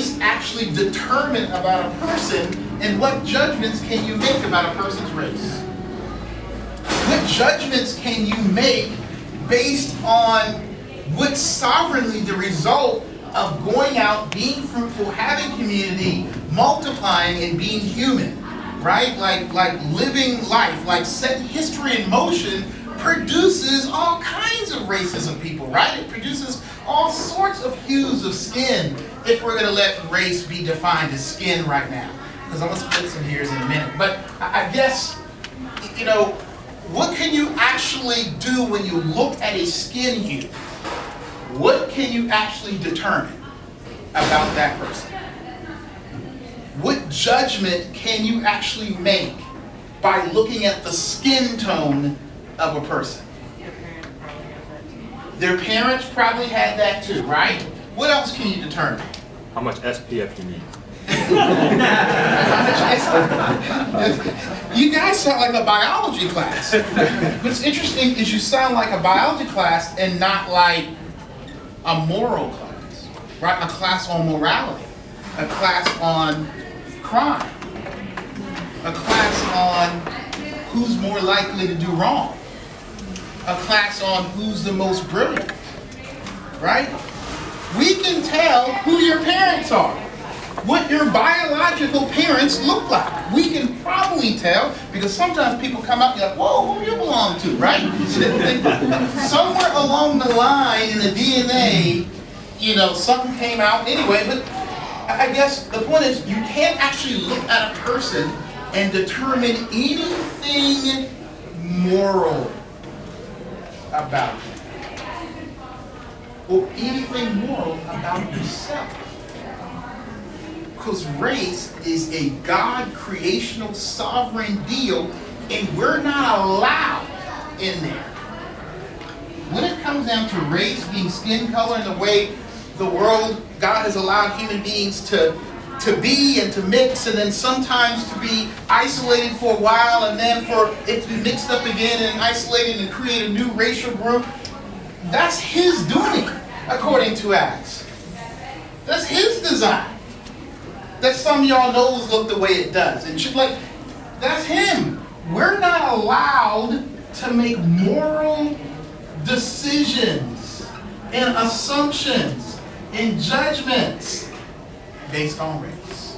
race actually determine about a person, and what judgments can you make about a person's race? What judgments can you make based on what's sovereignly the result of going out, being fruitful, having community, multiplying, and being human, right? Like living life, like setting history in motion produces all kinds of races of people, right? It produces all sorts of hues of skin, if we're gonna let race be defined as skin right now. Because I'm gonna split some hairs in a minute. But I guess, what can you actually do when you look at a skin hue? What can you actually determine about that person? What judgment can you actually make by looking at the skin tone of a person? Their parents probably had that too, right? What else can you determine? How much SPF you need? You guys sound like a biology class. What's interesting is you sound like a biology class and not like a moral class, right? A class on morality, a class on crime, a class on who's more likely to do wrong, a class on who's the most brilliant, right? We can tell who your parents are, what your biological parents look like. We can probably tell, because sometimes people come up and you're like, whoa, who do you belong to, right? Somewhere along the line in the DNA, something came out anyway, but I guess the point is you can't actually look at a person and determine anything moral about them or anything moral about yourself. Because race is a God creational sovereign deal, and we're not allowed in there. When it comes down to race being skin color and the way the world, God has allowed human beings to be and to mix, and then sometimes to be isolated for a while, and then for it to be mixed up again and isolated and create a new racial group, that's his doing, according to Acts. That's his design. That some of y'all knows look the way it does. And that's him. We're not allowed to make moral decisions and assumptions and judgments based on race.